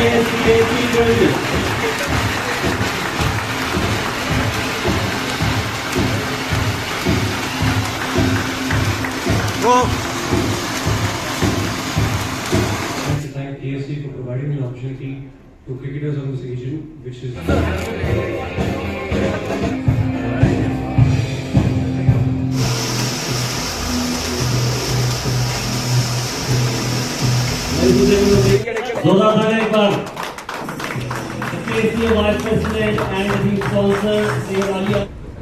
KSCA T20. I'd like to thank KSCA for providing an opportunity to cricketers on this region, which is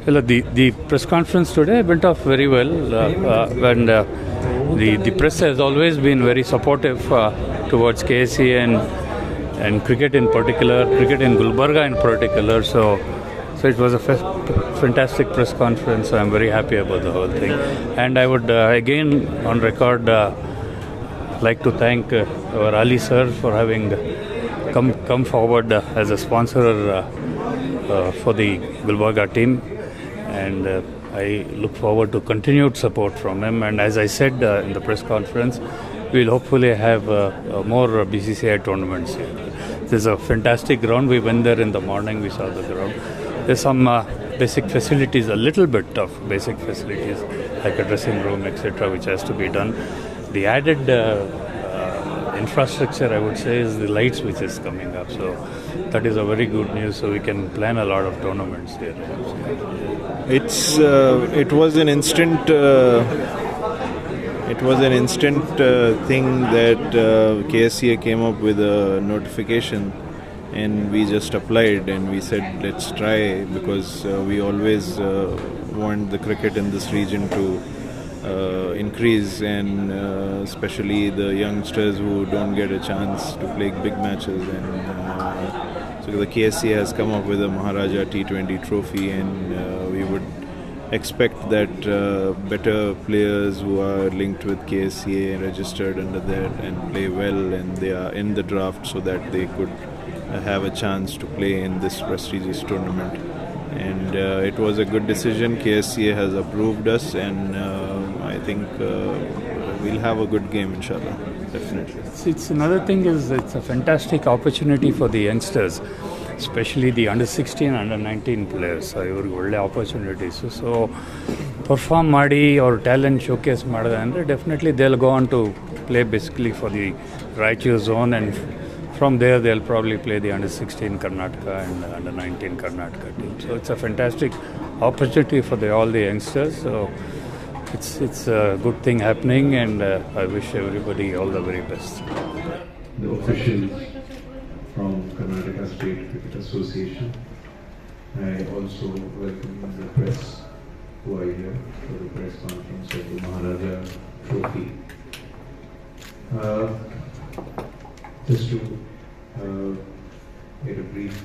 Well, the press conference today went off very well, and the press has always been very supportive towards KSCA and cricket in particular, cricket in Gulbarga in particular. So it was a fantastic press conference. So I'm very happy about the whole thing, and I would again on record like to thank our Ali sir for having come forward as a sponsor for the Gulbarga team, and I look forward to continued support from him. And as I said in the press conference, we'll hopefully have more BCCI tournaments here. This is a fantastic ground. We went there in the morning, we saw the ground. There's some basic facilities, a little bit of basic facilities like a dressing room, etc., which has to be done. The added infrastructure, I would say, is the lights which is coming up. So that is a very good news. So we can plan a lot of tournaments here. It was an instant. It was an instant thing that KSCA came up with a notification, and we just applied and we said let's try, because we always want the cricket in this region to increase, and especially the youngsters who don't get a chance to play big matches. And so the KSCA has come up with a Maharaja T20 trophy, and we would expect that better players who are linked with KSCA, registered under that and play well, and they are in the draft, so that they could have a chance to play in this prestigious tournament. And it was a good decision. KSCA has approved us, and I think we'll have a good game, inshallah. Definitely. It's another thing is it's a fantastic opportunity for the youngsters, especially the under 16, under 19 players. Ivrige olle opportunities. So perform ಮಾಡಿ or talent showcase ಮಾಡಿದೆ ಅಂದರೆ definitely they'll go on to play basically for the Raichur zone, and from there they'll probably play the under 16 Karnataka and under 19 Karnataka team. So it's a fantastic opportunity for all the youngsters. So it's a good thing happening, and I wish everybody all the very best. the officials from Karnataka State Cricket Association. I also welcome the press who are here for the press conference of the Maharaja Trophy. Just to get a brief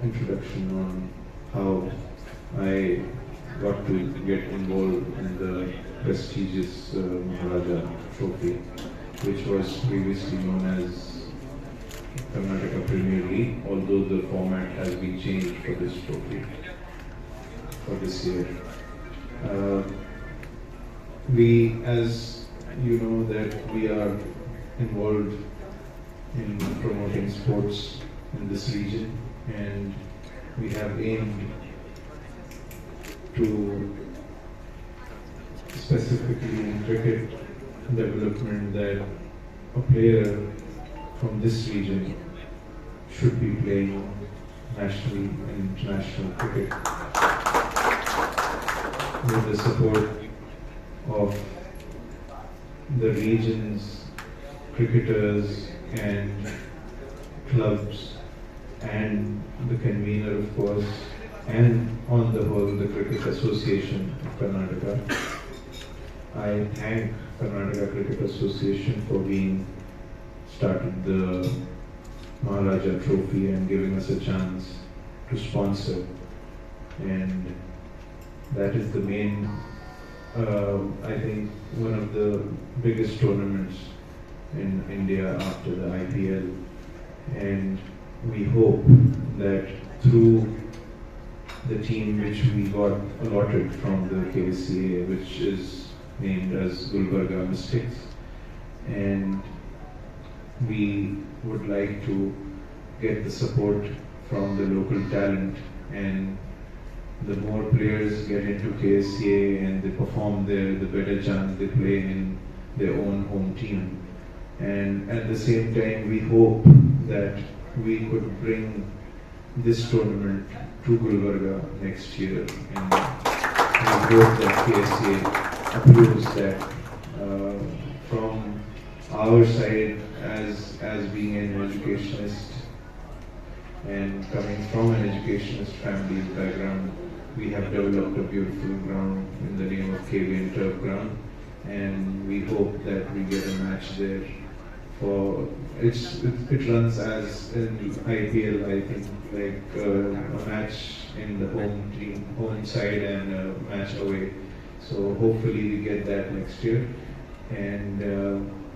introduction on how I got to get involved in the prestigious Maharaja Trophy, which was previously known as Karnataka Premier League, although the format has been changed for this trophy for this year. We, as you know, that we are involved in promoting sports in this region, and we have aimed to specifically in cricket development that a player from this region should be playing national and international cricket with the support of the region's cricketers and clubs and the convener, of course, and on the whole the Cricket Association of Karnataka. I thank Karnataka Cricket Association for being started the Maharaja Trophy and giving us a chance to sponsor, and that is the main, I think, one of the biggest tournaments in India after the IPL, and we hope that through the team which we got allotted from the KSCA, which is named as Gulbarga Mystics, and we would like to get the support from the local talent, and the more players get into KSCA and they perform there, the better chance they play in their own home team. And at the same time, we hope that we could bring this tournament to Gulbarga next year, and we hope that KSCA approves that. From our side, as being an educationist and coming from an educationist family background, we have developed a beautiful ground in the name of KVN Turf Ground, and we hope that we get a match there. It runs as in IPL, I think, like a match in the home side and a match away. So hopefully we get that next year. And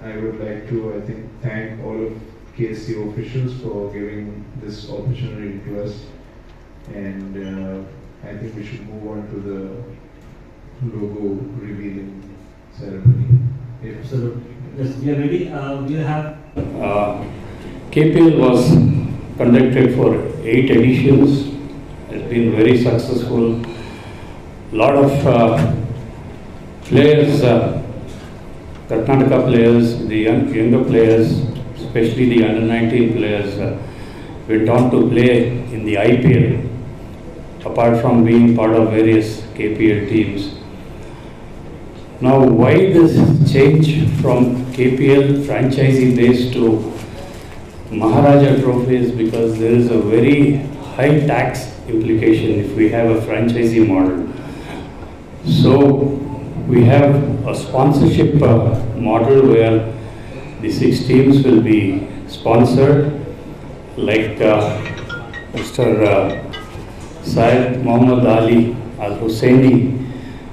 I would like to, I think, thank all of KSCA officials for giving this opportunity to us. And I think we should move on to the logo revealing ceremony. If Absolutely. Yes, we are ready. We have. KPL was conducted for 8 editions. It's been very successful. A lot of players, Karnataka players, the younger players, especially the under-19 players, went on to play in the IPL, apart from being part of various KPL teams. Now, why this change from KPL franchisee base to Maharaja trophy is because there is a very high tax implication if we have a franchisee model. So, we have a sponsorship model where the 6 teams will be sponsored, like Mr. Syed Muhammad Ali Al Hussaini,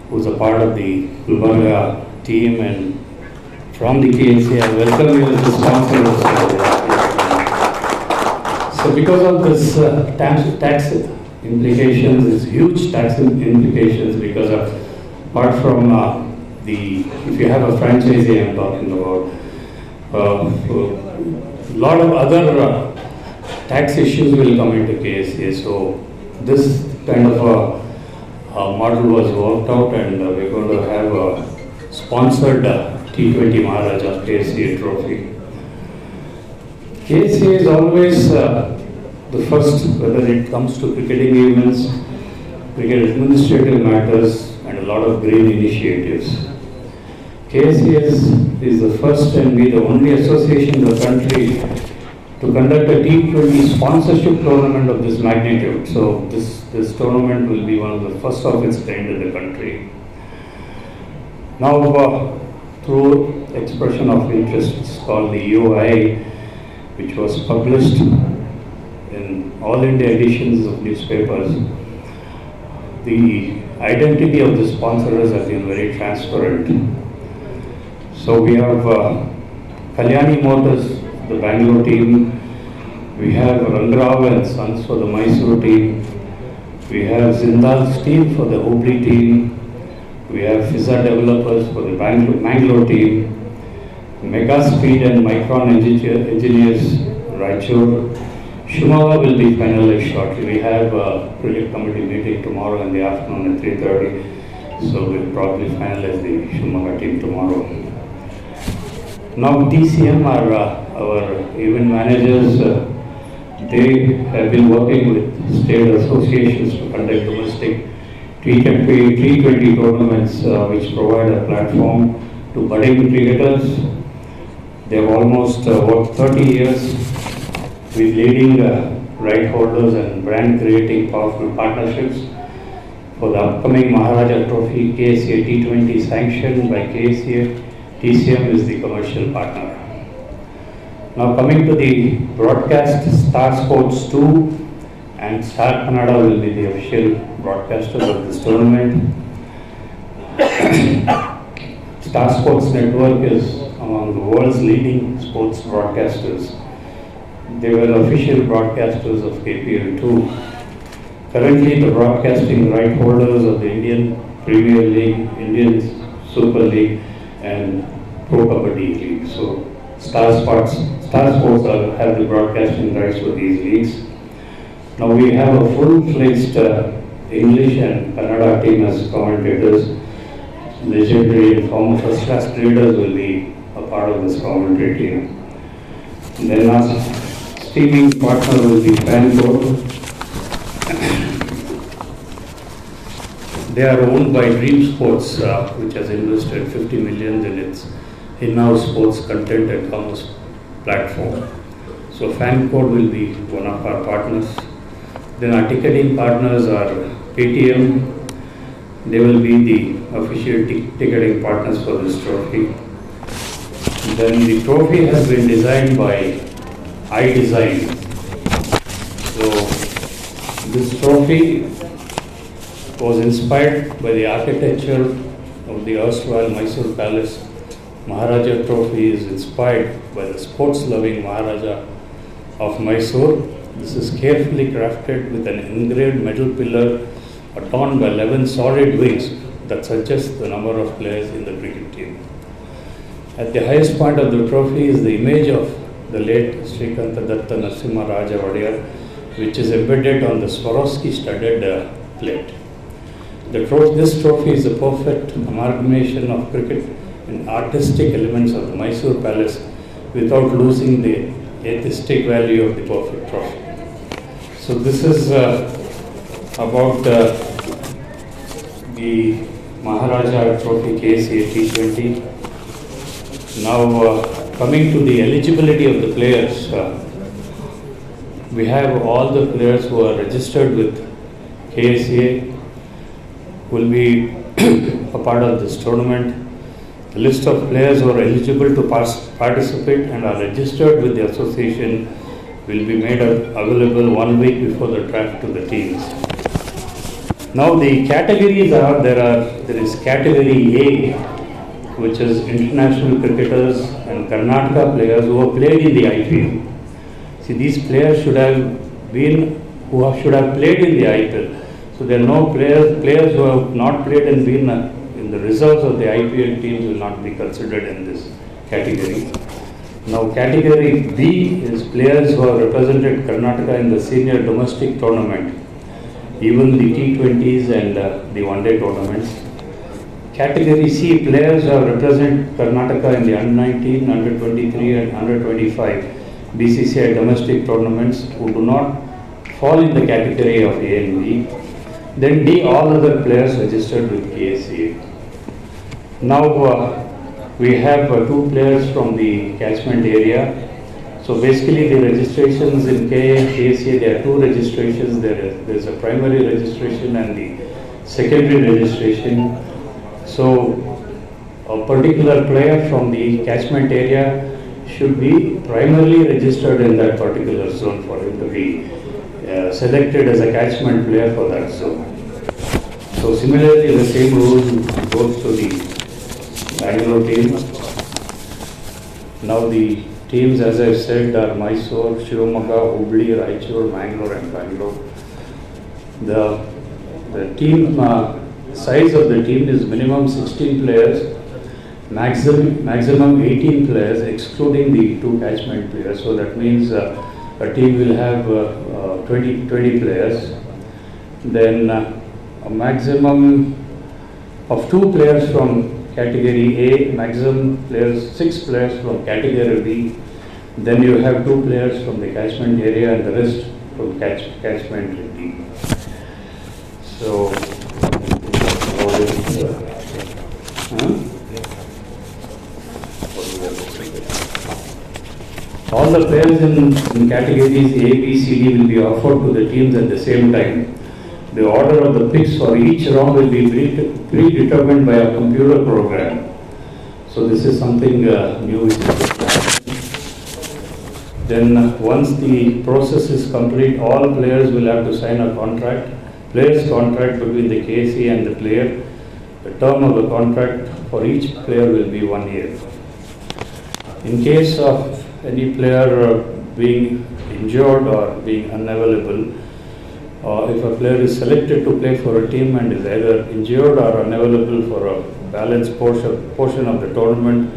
who's a part of the Gulbarga team, and from the KSCA, I welcome you as the sponsor. So because of this tax implications, these huge tax implications, because of, apart from if you have a franchisee, I'm talking about, a lot of other tax issues will come into KSCA. So this kind of a model was worked out, and we're going to have a sponsored T20 Maharaja KSCA trophy. KSCA is always the first, whether it comes to cricketing events, cricket administrative matters, and a lot of green initiatives. KSCA is the first and be the only association in the country to conduct a T20 sponsorship tournament of this magnitude. So this tournament will be one of the first of its kind in the country. Now, through expression of interest, it's called the UOI, which was published in all India editions of newspapers. The identity of the sponsors has been very transparent. So we have Kalyani Motors, the Bangalore team. We have Rangrao and Sons for the Mysore team. We have Zindal Steel for the Hubli team. We have Fizza Developers for the Bangalore team. Mega Speed and Micron Engineers, Raichur. Shimoga will be finalized shortly. We have a project committee meeting tomorrow in the afternoon at 3:30. So we'll probably finalize the Shimoga team tomorrow. Now TCM are our event managers. They have been working with state associations to conduct domestic T20 tournaments, which provide a platform to budding cricketers. They have almost worked 30 years with leading right holders and brand creating powerful partnerships. For the upcoming Maharaja Trophy, KSCA T20 sanctioned by KSCA, TCM is the commercial partner. Now coming to the broadcast, Star Sports 2 and Star Kannada will be the official broadcasters of this tournament. Star Sports Network is among the world's leading sports broadcasters. They were official broadcasters of KPL 2. Currently the broadcasting right holders of the Indian Premier League, Indian Super League and Pro Kabaddi League. So Star Star Sports have the broadcasting rights for these leagues. Now we have a full-fledged English and Kannada team as commentators. Legendary and former first-class traders will be a part of this commentary team. Then our streaming partner will be FanCode. They are owned by Dream Sports, which has invested 50 million in its in-house sports content and commerce platform. So FanCode will be one of our partners. Then our ticketing partners are Paytm. They will be the official ticketing partners for this trophy. Then the trophy has been designed by iDesign. So this trophy was inspired by the architecture of the erstwhile Mysore Palace. Maharaja trophy is inspired by the sports-loving Maharaja of Mysore. This is carefully crafted with an engraved metal pillar adorned by 11 solid wings that suggest the number of players in the cricket team. At the highest point of the trophy is the image of the late Shri Maharaja, which is embedded on the Swarovski-studded plate. This trophy is a perfect amalgamation of cricket and artistic elements of the Mysore Palace without losing the aesthetic value of the perfect trophy. So this is about the Maharaja Trophy KSCA T20. Now coming to the eligibility of the players, we have all the players who are registered with KSCA will be a part of this tournament. The list of players who are eligible to participate and are registered with the association will be made available 1 week before the draft to the teams. Now the categories are, there is category A, which is international cricketers and Karnataka players who have played in the IPL. See, these players should have played in the IPL. So there are no players who have not played and been in the results of the IPL teams will not be considered in this category. Now category B is players who have represented Karnataka in the senior domestic tournament, even the T20s and the one-day tournaments. Category C, players who have represented Karnataka in the under-19, under-23 and under-25 BCCI domestic tournaments who do not fall in the category of A and B. Then D, all other players registered with KSCA. Now we have 2 players from the catchment area. So basically the registrations in KSCA, there are 2 registrations. There is a primary registration and the secondary registration. So a particular player from the catchment area should be primarily registered in that particular zone for him to be selected as a catchment player for that zone. So similarly, the same rule goes to the Bangalore team. Now the teams, as I said, are Mysore, Shivamogga, Hubli, Raichur, Mangalore and Bangalore. The team size of the team is minimum 16 players, maximum 18 players, excluding the 2 catchment players. So that means a team will have 20 players. Then a maximum of 2 players from category A, maximum players 6 players from category B. Then you have 2 players from the catchment area and the rest from catchment D. So all the players in categories A, B, C, D will be offered to the teams at the same time. The order of the picks for each round will be predetermined by a computer program. So this is something new. Then once the process is complete, all players will have to sign a player's contract between the KSCA and the player. The term of the contract for each player will be 1 year. In case of any player being injured or being unavailable, if a player is selected to play for a team and is either injured or unavailable for a balanced portion of the tournament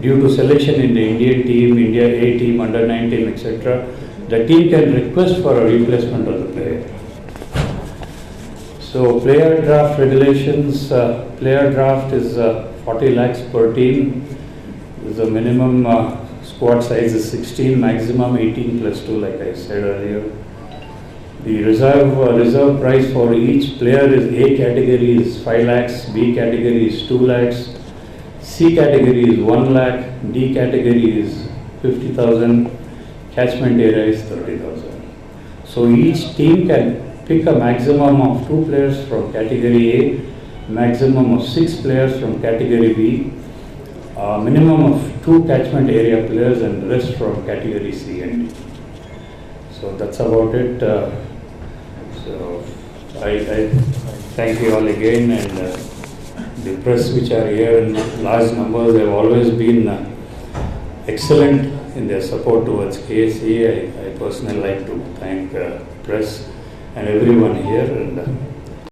due to selection in the Indian team, India A team, under 9 team, etc., the team can request for a replacement of the player. So player draft regulations, player draft is 40 lakhs per team. The minimum squad size is 16, maximum 18 plus 2, like I said earlier. The reserve price for each player is A category is 5 lakhs, B category is 2 lakhs, C category is 1 lakh, D category is 50,000, catchment area is 30,000. So each team can pick a maximum of 2 players from category A, maximum of 6 players from category B, minimum of 2 catchment area players, and the rest from category C and D. So that's about it. So I thank you all again, and the press which are here in large numbers have always been excellent in their support towards KSCA. I personally like to thank press and everyone here, and